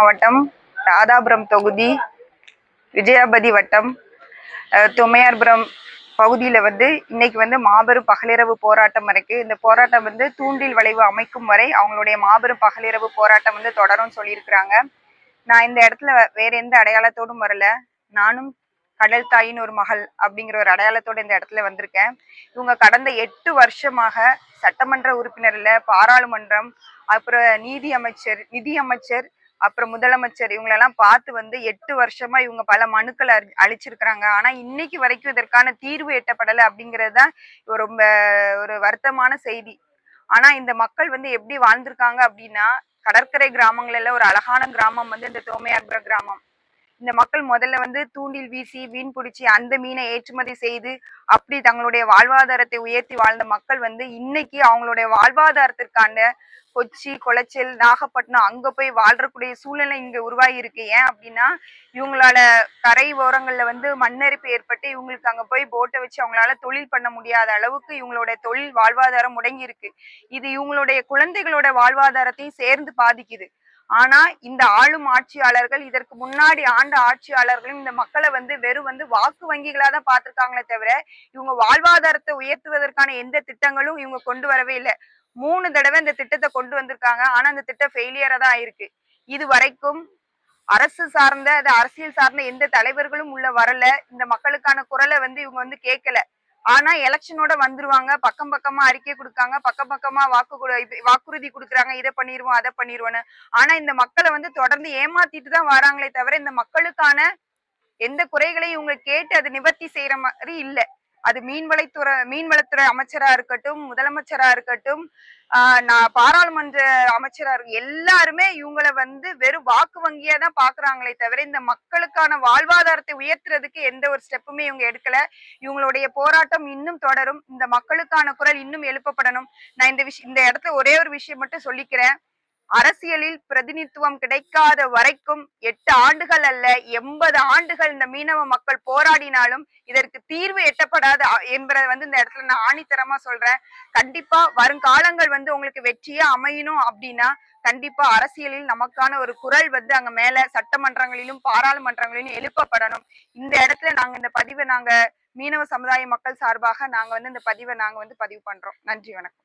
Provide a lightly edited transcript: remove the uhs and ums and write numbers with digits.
மாவட்டம், ராதாபுரம் தொகுதி, விஜயாபதி வட்டம், தொம்மையார்புரம் பகுதியில் இன்னைக்கு மாபெரும் பகலிரவு போராட்டம் இருக்கு. இந்த போராட்டம் தூண்டில் வளைவு அமைக்கும் வரை அவங்களுடைய மாபெரும் பகலிரவு போராட்டம் தொடரும் சொல்லியிருக்கிறாங்க. நான் இந்த இடத்துல வேற எந்த அடையாளத்தோடும் வரல. நானும் கடல் தாயின் ஒரு மகள் அப்படிங்கிற ஒரு அடையாளத்தோட இந்த இடத்துல வந்திருக்கேன். இவங்க கடந்த 8 வருஷமாக சட்டமன்ற உறுப்பினர் இல்ல, பாராளுமன்றம், அப்புறம் நிதி அமைச்சர், அப்புறம் முதலமைச்சர் இவங்களெல்லாம் பார்த்து 8 வருஷமா இவங்க பல மனுக்களை அளிச்சிருக்கிறாங்க. ஆனா இன்னைக்கு வரைக்கும் இதற்கான தீர்வு எட்டப்படலை அப்படிங்கிறது தான் ரொம்ப ஒரு வருத்தமான செய்தி. ஆனா இந்த மக்கள் எப்படி வாழ்ந்திருக்காங்க அப்படின்னா, கடற்கரை கிராமங்கள்ல ஒரு அழகான கிராமம் இந்த தோமையார்புரம் கிராமம். இந்த மக்கள் முதல்ல தூண்டில் வீசி மீன் பிடிச்சி அந்த மீனை ஏற்றுமதி செய்து அப்படி தங்களுடைய வாழ்வாதாரத்தை உயர்த்தி வாழ்ந்த மக்கள் இன்னைக்கு அவங்களுடைய வாழ்வாதாரத்திற்கான கொச்சி, குளச்சல், நாகப்பட்டினம் அங்க போய் வாழ்றக்கூடிய சூழ்நிலை இங்க உருவாகி இருக்கு. ஏன் அப்படின்னா, இவங்களால கரை ஓரங்கள்ல மண்ணரிப்பு ஏற்பட்டு இவங்களுக்கு அங்க போய் போட்டை வச்சு அவங்களால தொழில் பண்ண முடியாத அளவுக்கு இவங்களுடைய தொழில் வாழ்வாதாரம் முடங்கி இருக்கு. இது இவங்களுடைய குழந்தைகளோட வாழ்வாதாரத்தையும் சேர்ந்து பாதிக்குது. ஆனா இந்த ஆளும் ஆட்சியாளர்கள், இதற்கு முன்னாடி ஆண்ட ஆட்சியாளர்களும் இந்த மக்களை வெறும் வாக்கு வங்கிகளா தான் பார்த்திருக்காங்களே தவிர இவங்க வாழ்வாதாரத்தை உயர்த்துவதற்கான எந்த திட்டங்களும் இவங்க கொண்டு வரவே இல்லை. 3 தடவை இந்த திட்டத்தை கொண்டு வந்திருக்காங்க. ஆனா அந்த திட்டம் ஃபெயிலியரா தான் ஆயிருக்கு. இது வரைக்கும் அரசியல் சார்ந்த எந்த தலைவர்களும் உள்ள வரல. இந்த மக்களுக்கான குரலை இவங்க கேட்கல. ஆனா எலெக்ஷனோட வந்துருவாங்க, பக்கம் பக்கமா அறிக்கை கொடுக்காங்க, பக்கம் பக்கமா வாக்குறுதி கொடுக்குறாங்க, இதை பண்ணிடுவோம் அதை பண்ணிடுவோன்னு. ஆனா இந்த மக்களை தொடர்ந்து ஏமாத்திட்டு தான் வராங்களே தவிர இந்த மக்களுக்கான எந்த குறைகளையும் இவங்க கேட்டு அதை நிவர்த்தி செய்யற மாதிரி இல்ல. அது மீன்வளத்துறை அமைச்சரா இருக்கட்டும், முதலமைச்சரா இருக்கட்டும், பாராளுமன்ற அமைச்சரா இருக்கும், எல்லாருமே இவங்களை வெறும் வாக்கு வங்கியா தான் பாக்குறாங்களே தவிர இந்த மக்களுக்கான வாழ்வாதாரத்தை உயர்த்துறதுக்கு எந்த ஒரு ஸ்டெப்புமே இவங்க எடுக்கல. இவங்களுடைய போராட்டம் இன்னும் தொடரும். இந்த மக்களுக்கான குரல் இன்னும் எழுப்பப்படணும். நான் இந்த இடத்துல ஒரே ஒரு விஷயம் மட்டும் சொல்லிக்கிறேன். அரசியலில் பிரதிநிதித்துவம் கிடைக்காத வரைக்கும் 8 ஆண்டுகள் அல்ல 80 ஆண்டுகள் இந்த மீனவ மக்கள் போராடினாலும் இதற்கு தீர்வு எட்டப்படாது என்பதை இந்த இடத்துல நான் ஆணித்தரமா சொல்றேன். கண்டிப்பா வருங்காலங்கள் உங்களுக்கு வெற்றியா அமையணும் அப்படின்னா கண்டிப்பா அரசியலில் நமக்கான ஒரு குரல் அங்க மேல சட்டமன்றங்களிலும் பாராளுமன்றங்களிலும் எழுப்பப்படணும். இந்த இடத்துல நாங்க இந்த பதிவை மீனவ சமுதாய மக்கள் சார்பாக நாங்க இந்த பதிவை பதிவு பண்றோம். நன்றி, வணக்கம்.